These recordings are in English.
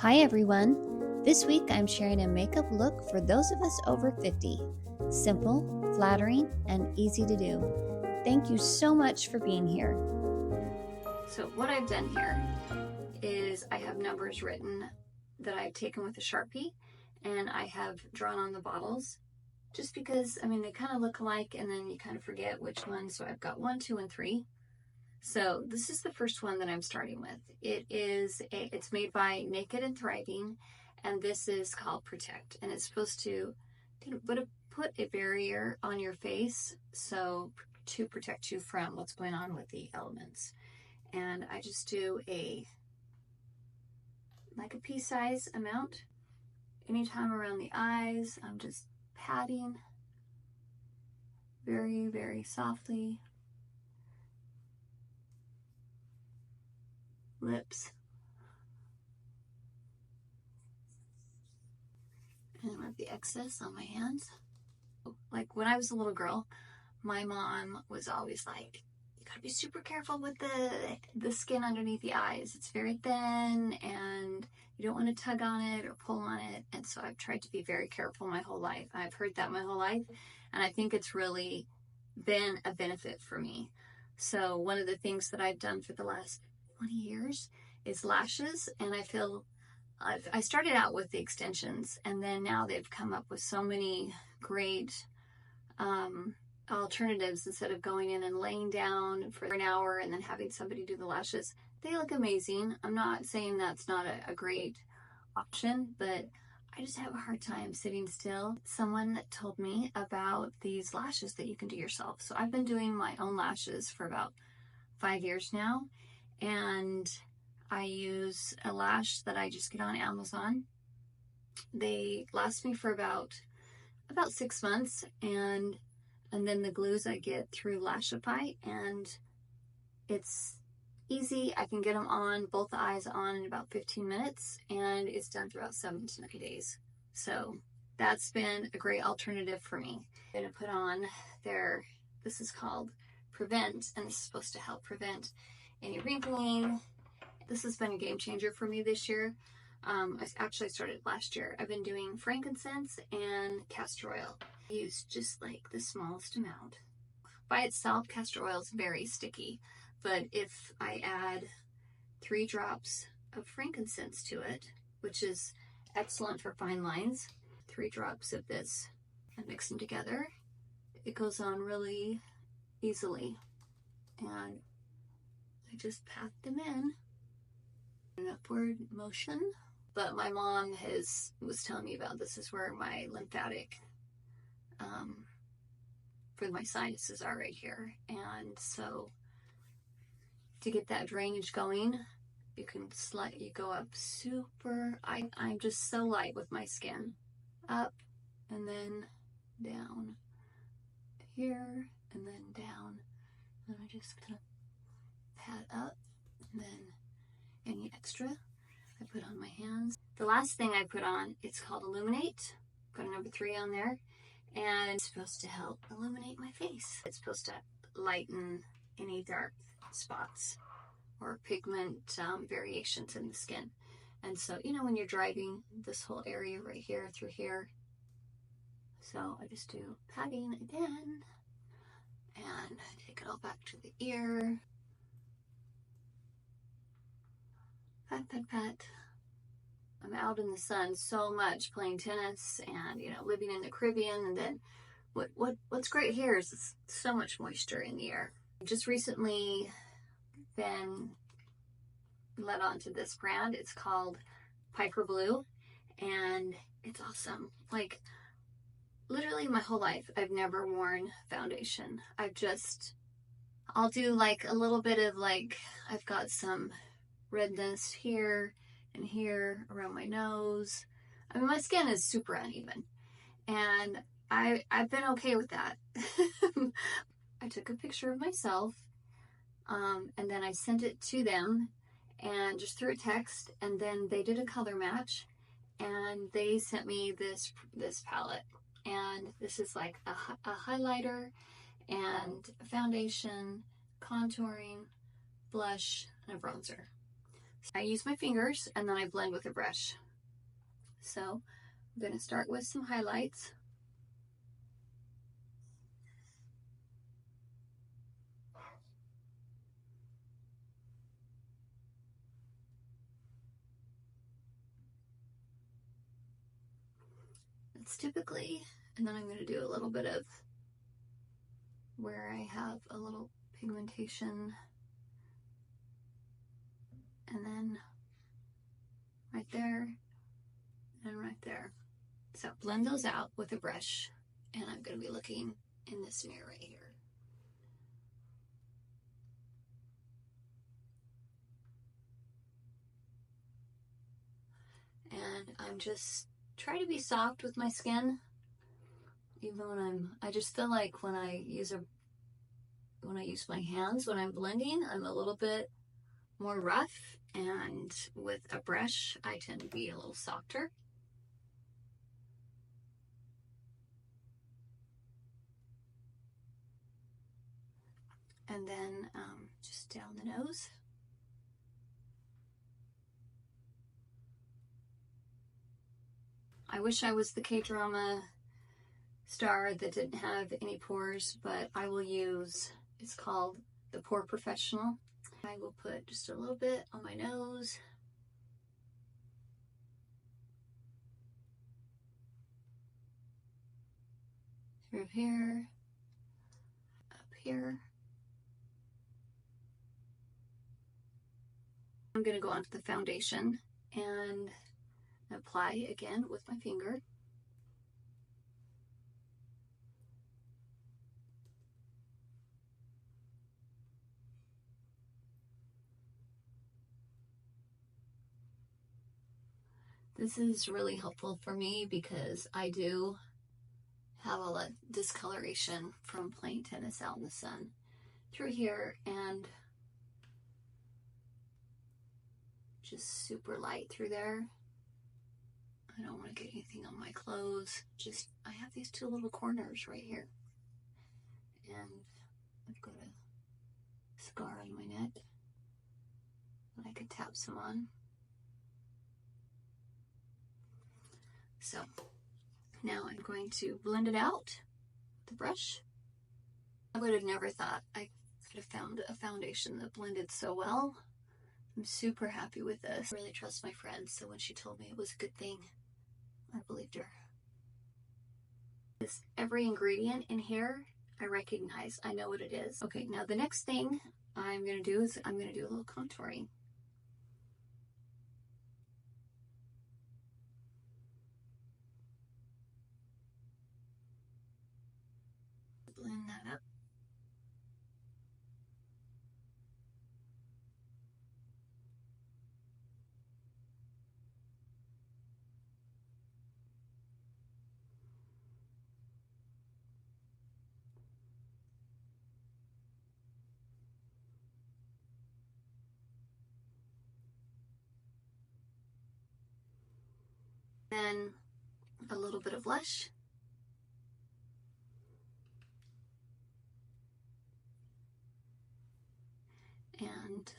Hi everyone! This week I'm sharing a makeup look for those of us over 50. Simple, flattering, and easy to do. Thank you so much for being here. So what I've done here is I have numbers written that I've taken with a Sharpie, and I have drawn on the bottles just because, they kind of look alike and then you kind of forget which one. So I've got 1, 2, and 3. So this is the first one that I'm starting with. It's made by Naked and Thriving, and this is called Protect, and it's supposed to put a barrier on your face so to protect you from what's going on with the elements. And I just do a pea-size amount. Anytime around the eyes, I'm just patting very, very softly. Lips. And I have the excess on my hands. Like when I was a little girl, my mom was always like, you gotta be super careful with the skin underneath the eyes. It's very thin and you don't want to tug on it or pull on it. And so I've tried to be very careful my whole life. I've heard that my whole life, and I think it's really been a benefit for me. So one of the things that I've done for the last 20 years is lashes, and I started out with the extensions, and then now they've come up with so many great alternatives. Instead of going in and laying down for an hour and then having somebody do the lashes, they look amazing. I'm not saying that's not a great option, but I just have a hard time sitting still. Someone told me about these lashes that you can do yourself. So I've been doing my own lashes for about 5 years now, and I use a lash that I just get on Amazon. They last me for about 6 months, and then the glues I get through Lashify, and it's easy. I can get them on, both the eyes on, in about 15 minutes, and it's done for about 7 to 9 days. So that's been a great alternative for me. I'm gonna put on this is called Prevent, and this is supposed to help prevent any wrinkling. This has been a game changer for me this year. I actually started last year. I've been doing frankincense and castor oil. I use just like the smallest amount. By itself, castor oil is very sticky, but if I add 3 drops of frankincense to it, which is excellent for fine lines, 3 drops of this, and mix them together, it goes on really easily. And I just pat them in an upward motion. But my mom was telling me about this is where my lymphatic for my sinuses are right here. And so to get that drainage going, you go up super. I'm just so light with my skin. Up and then down here and then down. And I just kind of pat up, and then any extra I put on my hands. The last thing I put on, it's called Illuminate. Put a number 3 on there, and it's supposed to help illuminate my face. It's supposed to lighten any dark spots or pigment variations in the skin. And so, when you're driving, this whole area right here through here. So I just do patting again, and take it all back to the ear. Pat, pat, pat. I'm out in the sun so much playing tennis and, living in the Caribbean. And then what's great here is it's so much moisture in the air. I've just recently been led on to this brand. It's called Piper Blue, and it's awesome. Like, literally my whole life, I've never worn foundation. I'll do like a little bit of I've got some redness here and here around my nose. My skin is super uneven, and I've been okay with that. I took a picture of myself, and then I sent it to them, and just through a text, and then they did a color match, and they sent me this palette, and this is like a highlighter and a foundation, contouring, blush, and a bronzer. I use my fingers and then I blend with a brush. So I'm going to start with some highlights. It's typically, and then I'm going to do a little bit of where I have a little pigmentation, and then right there and right there. So blend those out with a brush, and I'm going to be looking in this mirror right here. And I'm just try to be soft with my skin, even when I just feel like when I use my hands when I'm blending, I'm a little bit more rough, and with a brush I tend to be a little softer. And then just down the nose. I wish I was the K-drama star that didn't have any pores, but I will use, it's called the Pore Professional. I will put just a little bit on my nose. Through here, up here. I'm going to go onto the foundation and apply again with my finger. This is really helpful for me because I do have a lot of discoloration from playing tennis out in the sun. Through here, and just super light through there. I don't want to get anything on my clothes. Just, I have these two little corners right here. And I've got a scar on my neck that I could tap some on. So now I'm going to blend it out with the brush. I would have never thought I could have found a foundation that blended so well. I'm super happy with this. I really trust my friend, so when she told me it was a good thing, I believed her. Every ingredient in here I recognize. I know what it is. Okay, now the next thing I'm going to do is I'm going to do a little contouring. Blend that up. Then a little bit of blush. And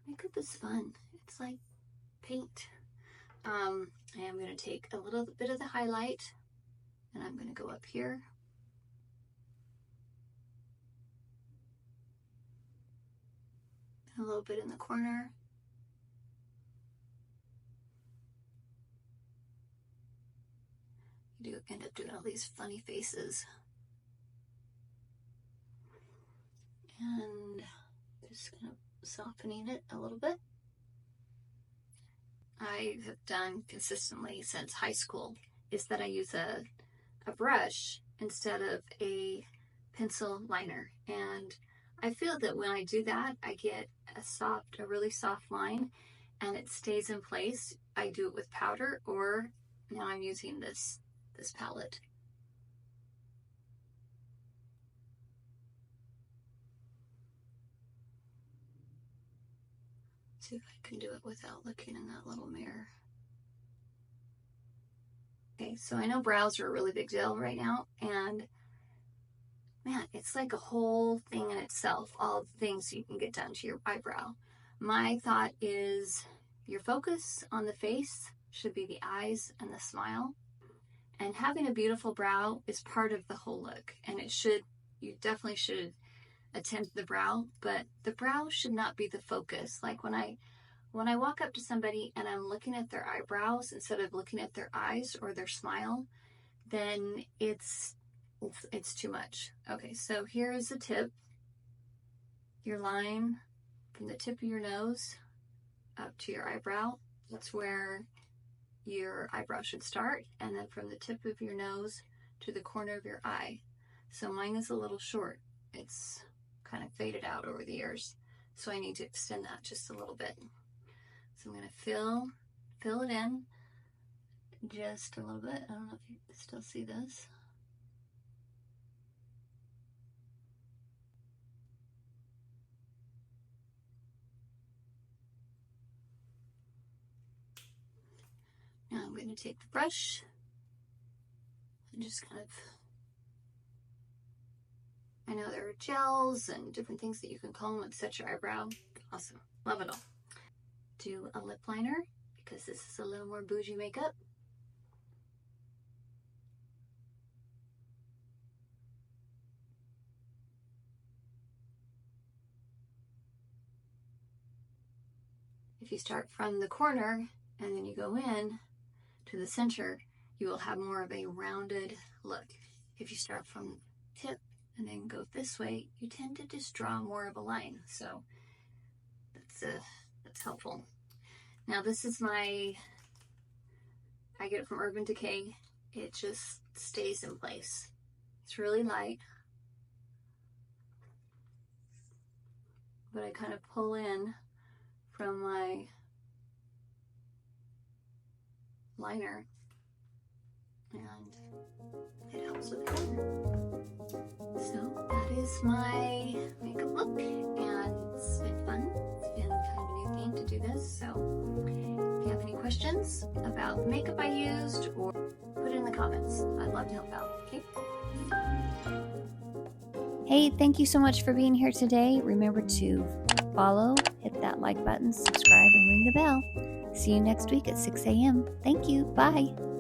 make this fun. It's like paint. I am going to take a little bit of the highlight and I'm going to go up here. A little bit in the corner. You do end up doing all these funny faces. And just kind of softening it a little bit. I have done consistently since high school is that I use a brush instead of a pencil liner. And I feel that when I do that, I get a really soft line and it stays in place. I do it with powder, or now I'm using this palette. See if I can do it without looking in that little mirror. Okay, so I know brows are a really big deal right now, and man, man, it's like a whole thing in itself, all the things you can get done to your eyebrow. My thought is your focus on the face should be the eyes and the smile. And having a beautiful brow is part of the whole look. And you definitely should attend to the brow, but the brow should not be the focus. Like when I walk up to somebody and I'm looking at their eyebrows instead of looking at their eyes or their smile, then it's too much. Okay, so here is the tip. Your line from the tip of your nose up to your eyebrow. That's where your eyebrow should start, and then from the tip of your nose to the corner of your eye. So mine is a little short. It's kind of faded out over the years, so I need to extend that just a little bit. So I'm going to fill it in just a little bit. I don't know if you can still see this. Now I'm going to take the brush and just kind of, I know there are gels and different things that you can call them that set your eyebrow. Awesome. Love it all. Do a lip liner because this is a little more bougie makeup. If you start from the corner and then you go in to the center, you will have more of a rounded look. If you start from the tip and then go this way, you tend to just draw more of a line. So that's helpful. Now this is I get it from Urban Decay. It just stays in place. It's really light, but I kind of pull in from my liner, and it helps with color. So that is my makeup look, and it's been fun. It's been kind of a new thing to do this. So if you have any questions about the makeup I used, or put it in the comments. I'd love to help out. Okay. Hey, thank you so much for being here today. Remember to follow, hit that like button, subscribe, and ring the bell. See you next week at 6 a.m. Thank you. Bye.